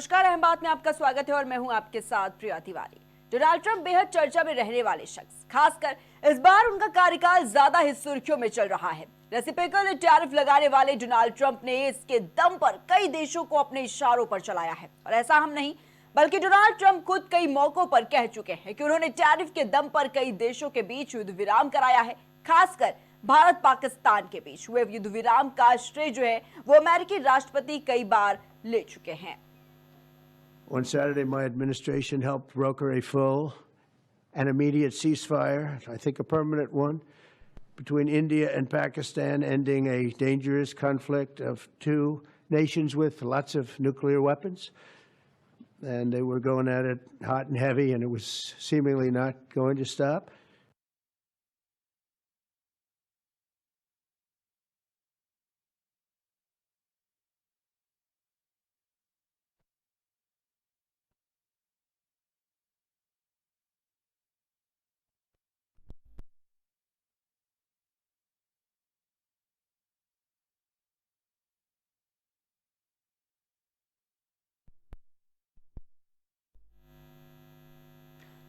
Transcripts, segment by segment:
नमस्कार, अहम बात में आपका स्वागत है और मैं हूं आपके साथ प्रिया तिवारी। डोनाल्ड ट्रंप बेहद चर्चा में रहने वाले शख्स, खासकर इस बार उनका कार्यकाल ज्यादा ही सुर्खियों में चल रहा है। रेसिप्रोकल टैरिफ लगाने वाले डोनाल्ड ट्रंप ने इसके दम पर कई देशों को अपने इशारों पर चलाया है। और ऐसा हम नहीं बल्कि डोनाल्ड ट्रंप खुद कई मौकों पर कह चुके हैं कि उन्होंने टैरिफ के दम पर कई देशों के बीच युद्ध विराम कराया है। खासकर भारत पाकिस्तान के बीच हुए युद्ध विराम का श्रेय जो है वो अमेरिकी राष्ट्रपति कई बार ले चुके हैं। On Saturday, my administration helped broker a full and immediate ceasefire, I think a permanent one, between India and Pakistan, ending a dangerous conflict of two nations with lots of nuclear weapons. And they were going at it hot and heavy, and it was seemingly not going to stop.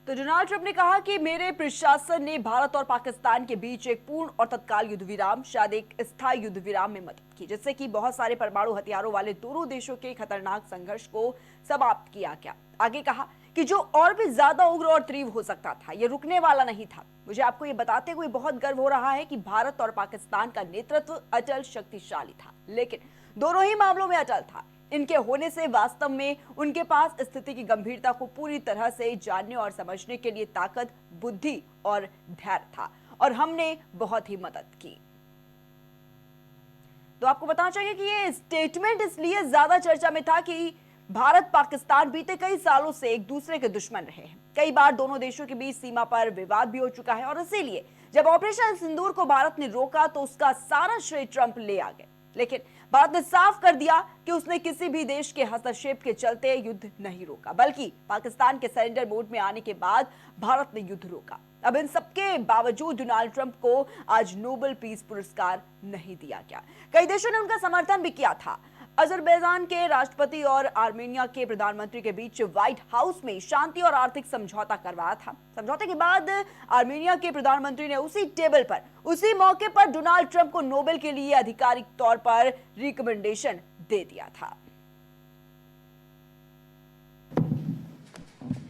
तो Donald Trump ने कहा कि मेरे प्रशासन ने भारत और पाकिस्तान के बीच एक पूर्ण और तत्काल युद्ध विराम, शायद एक स्थायी युद्ध विराम में मदद की, जिससे कि बहुत सारे परमाणु हथियारों वाले दोनों देशों के खतरनाक संघर्ष को समाप्त किया गया। आगे कहा कि जो और भी ज्यादा उग्र और तीव्र हो सकता था, ये रुकने वाला नहीं था। मुझे आपको ये बताते हुए बहुत गर्व हो रहा है कि भारत और पाकिस्तान का नेतृत्व अटल, शक्तिशाली था, लेकिन दोनों ही मामलों में अटल था। इनके होने से वास्तव में उनके पास स्थिति की गंभीरता को पूरी तरह से जानने और समझने के लिए ताकत, बुद्धि और धैर्य था, और हमने बहुत ही मदद की। तो आपको बताना चाहिए कि ये स्टेटमेंट इसलिए ज्यादा चर्चा में था कि भारत पाकिस्तान बीते कई सालों से एक दूसरे के दुश्मन रहे हैं। कई बार दोनों देशों के बीच सीमा पर विवाद भी हो चुका है, और इसीलिए जब ऑपरेशन सिंदूर को भारत ने रोका तो उसका सारा श्रेय ट्रंप ले आ गए। लेकिन भारत ने साफ कर दिया कि उसने किसी भी देश के हस्तक्षेप के चलते युद्ध नहीं रोका, बल्कि पाकिस्तान के सरेंडर मोड में आने के बाद भारत ने युद्ध रोका। अब इन सबके बावजूद डोनाल्ड ट्रंप को आज नोबेल पीस पुरस्कार नहीं दिया गया। कई देशों ने उनका समर्थन भी किया था। अजरबैजान के राष्ट्रपति और आर्मेनिया के प्रधानमंत्री के बीच व्हाइट हाउस में शांति और आर्थिक समझौता करवाया था। समझौते के बाद आर्मेनिया के प्रधानमंत्री ने उसी टेबल पर, उसी मौके पर डोनाल्ड ट्रंप को नोबेल के लिए आधिकारिक तौर पर रिकमेंडेशन दे दिया था।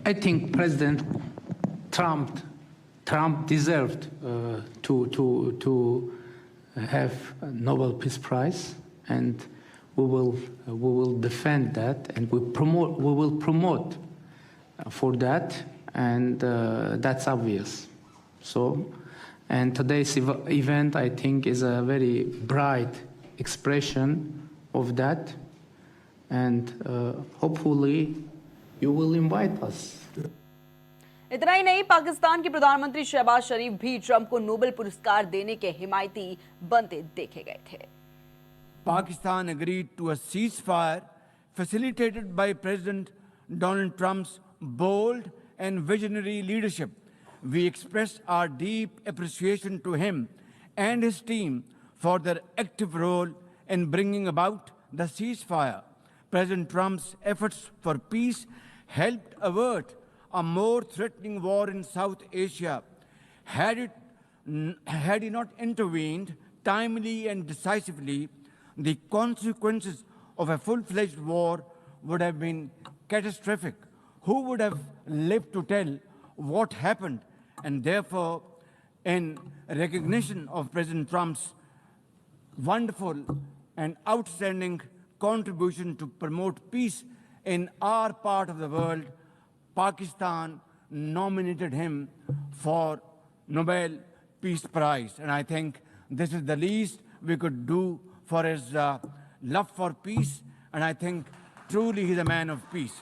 I think President Trump deserved to have a Nobel Peace Prize, and we will defend that, and we will promote for that, and that's obvious. So, and today's event, I think, is a very bright expression of that, and hopefully you will invite us. इतना ही नहीं, पाकिस्तान के प्रधानमंत्री शहबाज शरीफ भी Trump को Nobel पुरस्कार देने के हिमायती बनते देखे गए थे। Pakistan agreed to a ceasefire facilitated by President Donald Trump's bold and visionary leadership. We express our deep appreciation to him and his team for their active role in bringing about the ceasefire. President Trump's efforts for peace helped avert a more threatening war in South Asia. Had he not intervened timely and decisively, the consequences of a full-fledged war would have been catastrophic. Who would have lived to tell what happened? And therefore, in recognition of President Trump's wonderful and outstanding contribution to promote peace in our part of the world, Pakistan nominated him for Nobel Peace Prize. And I think this is the least we could do for his love for peace, and I think truly he's a man of peace.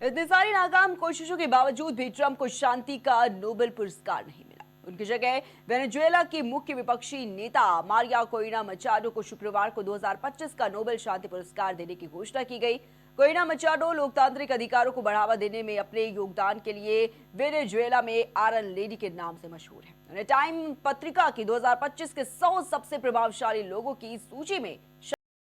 इतनी सारी नाकाम कोशिशों के बावजूद भी Trump को शांति का Nobel पुरस्कार नहीं मिला। उनकी जगह वेनेजुएला की मुख्य विपक्षी नेता मारिया कोरिना मचाडो को शुक्रवार को 2025 का नोबेल शांति पुरस्कार देने की घोषणा की गई। कोरिना मचाडो लोकतांत्रिक अधिकारों को बढ़ावा देने में अपने योगदान के लिए वेनेजुएला में आयरन लेडी के नाम से मशहूर है। उन्हें टाइम पत्रिका की 2025 के 100 सबसे प्रभावशाली लोगों की सूची में